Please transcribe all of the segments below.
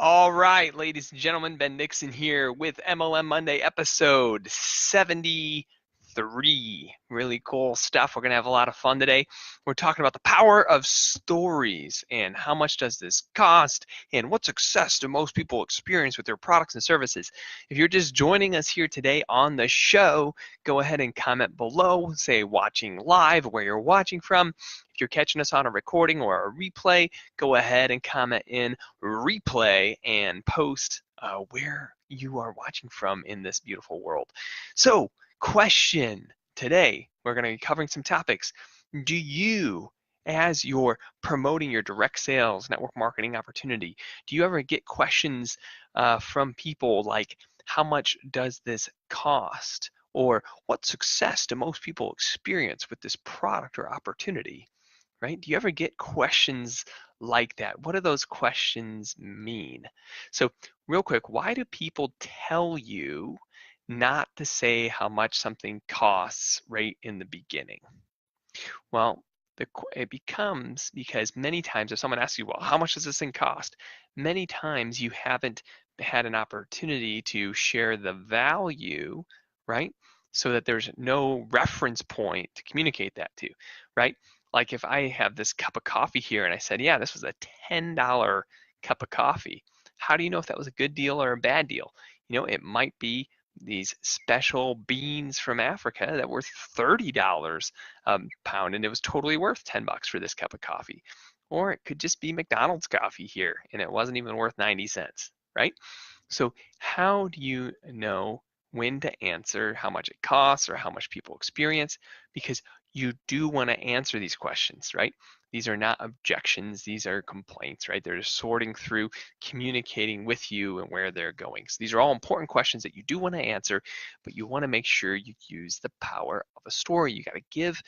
All right, ladies and gentlemen, Ben Nixon here with MLM Monday episode 73. Really cool stuff. We're going to have a lot of fun today. We're talking about the power of stories and how much does this cost and what success do most people experience with their products and services. If you're just joining us here today on the show, go ahead and comment below, say watching live, where you're watching from. If you're catching us on a recording or a replay, go ahead and comment in replay and post where you are watching from in this beautiful world. So, question today, we're going to be covering some topics. Do you, as you're promoting your direct sales network marketing opportunity, do you ever get questions from people like, how much does this cost? Or what success do most people experience with this product or opportunity? Right? Do you ever get questions like that? What do those questions mean? So, real quick, why do people tell you not to say how much something costs right in the beginning? Well, it becomes because many times if someone asks you, well, how much does this thing cost? Many times you haven't had an opportunity to share the value, right? So that there's no reference point to communicate that to, right? Like if I have this cup of coffee here and I said, yeah, this was a $10 cup of coffee. How do you know if that was a good deal or a bad deal? It might be these special beans from Africa that were $30 a pound, and it was totally worth 10 bucks for this cup of coffee. Or it could just be McDonald's coffee here, and it wasn't even worth 90 cents, right? So how do you know when to answer how much it costs or how much people experience? Because you do want to answer these questions, right? These are not objections, these are complaints, right? They're just sorting through, communicating with you and where they're going. So these are all important questions that you do want to answer, but you want to make sure you use the power of a story. You got to give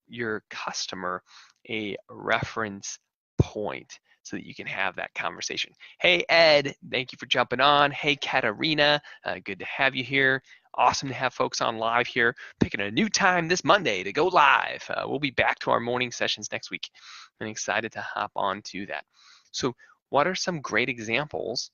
your customer a reference point so that you can have that conversation. Hey, Ed, thank you for jumping on. Hey, Katarina, good to have you here. Awesome to have folks on live here, picking a new time this Monday to go live. We'll be back to our morning sessions next week. I'm excited to hop on to that. So, what are some great examples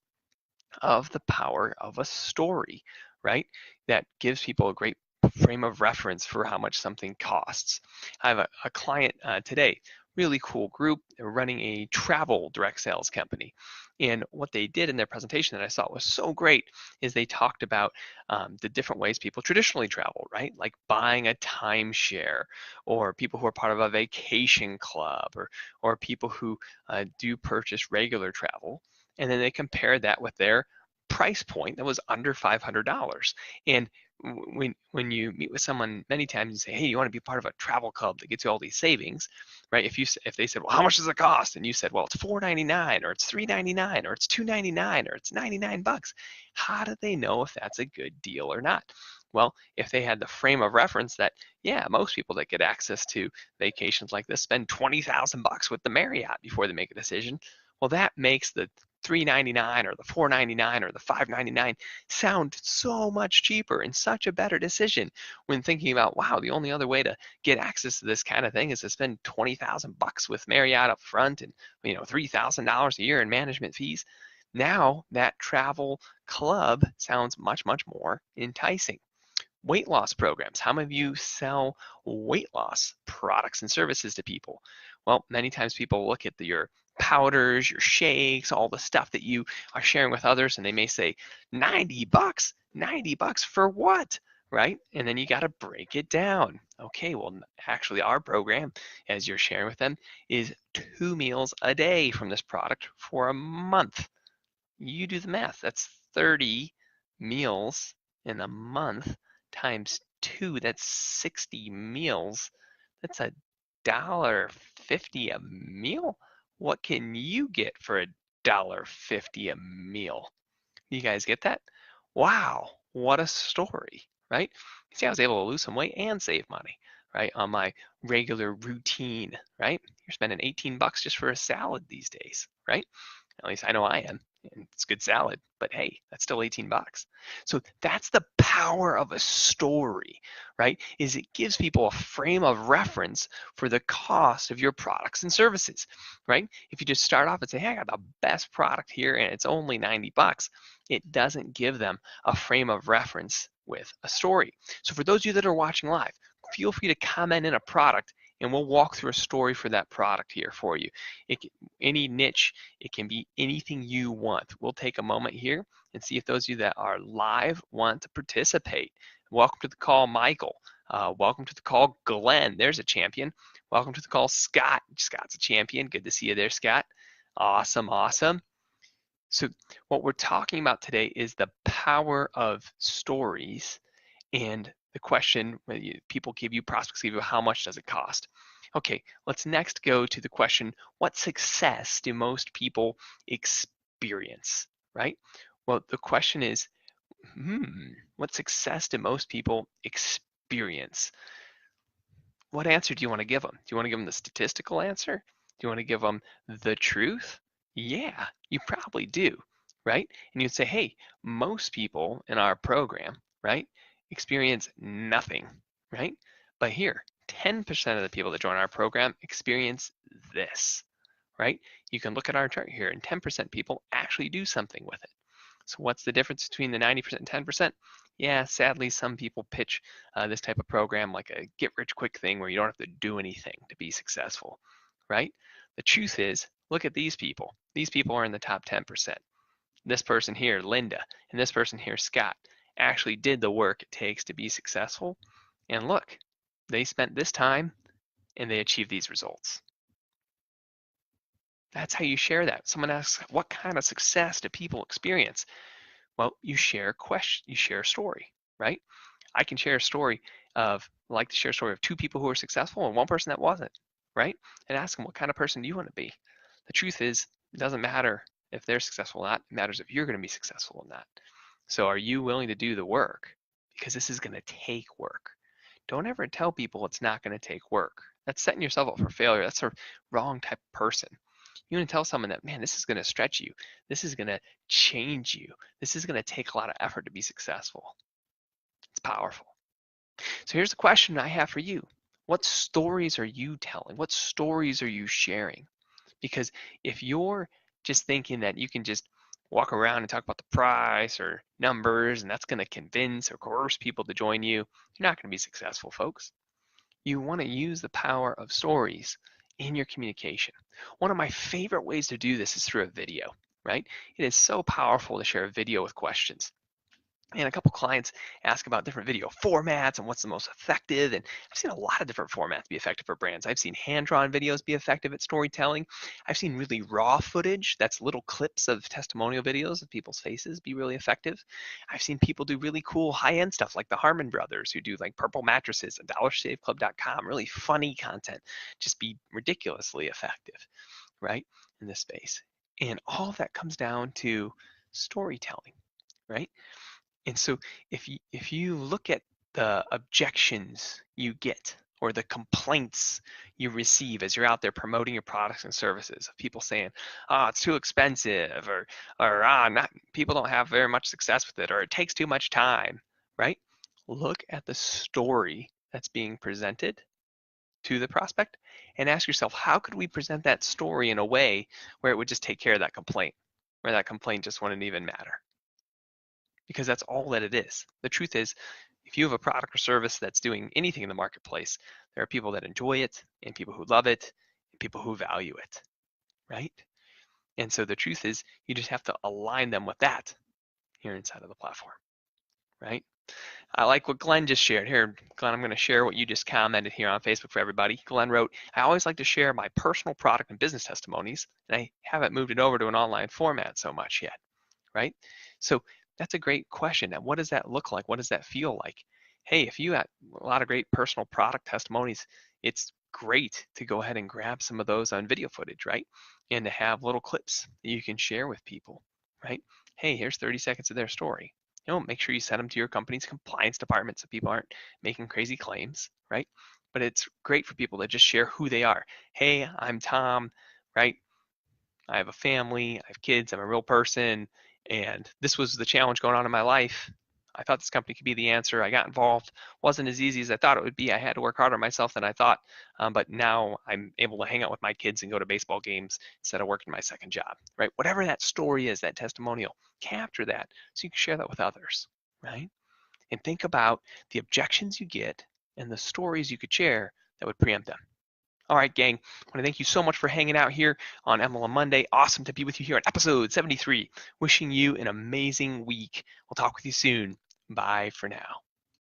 of the power of a story, right? That gives people a great frame of reference for how much something costs. I have a client today, really cool group. They're running a travel direct sales company. And what they did in their presentation that I thought was so great is they talked about the different ways people traditionally travel, right? Like buying a timeshare, or people who are part of a vacation club, or people who do purchase regular travel. And then they compared that with their price point that was under $500. And when you meet with someone many times and say, hey, you want to be part of a travel club that gets you all these savings, right? If they said, well, how much does it cost? And you said, well, it's $4.99 or it's $3.99 or it's $2.99 or it's 99 bucks. How do they know if that's a good deal or not? Well, if they had the frame of reference that, yeah, most people that get access to vacations like this spend 20,000 bucks with the Marriott before they make a decision. Well, that makes the $3.99 or the $4.99 or the $5.99 sound so much cheaper and such a better decision when thinking about, wow, the only other way to get access to this kind of thing is to spend 20,000 bucks with Marriott up front and $3,000 a year in management fees. Now that travel club sounds much, much more enticing. Weight loss programs. How many of you sell weight loss products and services to people? Well, many times people look at your powders, your shakes, all the stuff that you are sharing with others, and they may say, 90 bucks? 90 bucks for what? Right? And then you got to break it down. Okay, well, actually, our program, as you're sharing with them, is 2 meals a day from this product for a month. You do the math. That's 30 meals in a month times 2. That's 60 meals. That's $1.50 a meal. What can you get for $1.50 a meal? You guys get that? Wow, what a story, right? You see, I was able to lose some weight and save money, right, on my regular routine, right? You're spending 18 bucks just for a salad these days, right? At least I know I am. And it's good salad, but hey, that's still 18 bucks. So that's the power of a story, right? Is it gives people a frame of reference for the cost of your products and services, right? If you just start off and say, hey, I got the best product here and it's only 90 bucks, it doesn't give them a frame of reference with a story. So for those of you that are watching live, feel free to comment in a product and we'll walk through a story for that product here for you. Any niche, it can be anything you want. We'll take a moment here and see if those of you that are live want to participate. Welcome to the call, Michael. Welcome to the call, Glenn. There's a champion. Welcome to the call, Scott. Scott's a champion. Good to see you there, Scott. Awesome, awesome. So what we're talking about today is the power of stories, and the question prospects give you, how much does it cost? Okay, let's next go to the question, what success do most people experience, right? Well, the question is, what success do most people experience? What answer do you want to give them? Do you want to give them the statistical answer? Do you want to give them the truth? Yeah, you probably do, right? And you'd say, hey, most people in our program, right, experience nothing, right? But here, 10% of the people that join our program experience this, right? You can look at our chart here, and 10% people actually do something with it. So what's the difference between the 90% and 10%? Yeah, sadly, some people pitch this type of program like a get-rich-quick thing where you don't have to do anything to be successful, right? The truth is, look at these people. These people are in the top 10%. This person here, Linda, and this person here, Scott, actually did the work it takes to be successful. And look, they spent this time and they achieved these results. That's how you share that. Someone asks, what kind of success do people experience? Well, you share a story, right? I can share a story like to share a story of two people who were successful and one person that wasn't, right? And ask them, what kind of person do you want to be? The truth is, it doesn't matter if they're successful or not. It matters if you're going to be successful in that. So are you willing to do the work? Because this is going to take work. Don't ever tell people it's not going to take work. That's setting yourself up for failure. That's a wrong type of person. You want to tell someone that, man, this is going to stretch you. This is going to change you. This is going to take a lot of effort to be successful. It's powerful. So here's the question I have for you. What stories are you telling? What stories are you sharing? Because if you're just thinking that you can just walk around and talk about the price or numbers and that's going to convince or coerce people to join you, you're not going to be successful, folks. You want to use the power of stories in your communication. One of my favorite ways to do this is through a video, right? It is so powerful to share a video with questions. And a couple clients ask about different video formats and what's the most effective. And I've seen a lot of different formats be effective for brands. I've seen hand-drawn videos be effective at storytelling. I've seen really raw footage, that's little clips of testimonial videos of people's faces, be really effective. I've seen people do really cool high-end stuff like the Harmon brothers who do like purple mattresses and dollarshaveclub.com, really funny content, just be ridiculously effective, right, in this space. And all of that comes down to storytelling, right? And so if you look at the objections you get or the complaints you receive as you're out there promoting your products and services of people saying, it's too expensive, or not people don't have very much success with it, or it takes too much time, right? Look at the story that's being presented to the prospect and ask yourself, how could we present that story in a way where it would just take care of that complaint, where that complaint just wouldn't even matter? Because that's all that it is. The truth is, if you have a product or service that's doing anything in the marketplace, there are people that enjoy it and people who love it and people who value it, right? And so the truth is, you just have to align them with that here inside of the platform, right? I like what Glenn just shared. Here, Glenn, I'm going to share what you just commented here on Facebook for everybody. Glenn wrote, I always like to share my personal product and business testimonies, and I haven't moved it over to an online format so much yet, right? So that's a great question. Now, what does that look like? What does that feel like? Hey, if you have a lot of great personal product testimonies, it's great to go ahead and grab some of those on video footage, right? And to have little clips that you can share with people, right? Hey, here's 30 seconds of their story. Make sure you send them to your company's compliance department so people aren't making crazy claims, right? But it's great for people to just share who they are. Hey, I'm Tom, right? I have a family, I have kids, I'm a real person, and this was the challenge going on in my life. I thought this company could be the answer. I got involved. Wasn't as easy as I thought it would be. I had to work harder on myself than I thought. But now I'm able to hang out with my kids and go to baseball games instead of working my second job, right? Whatever that story is, that testimonial, capture that so you can share that with others, right? And think about the objections you get and the stories you could share that would preempt them. All right, gang. I want to thank you so much for hanging out here on MLM Monday. Awesome to be with you here on episode 73. Wishing you an amazing week. We'll talk with you soon. Bye for now.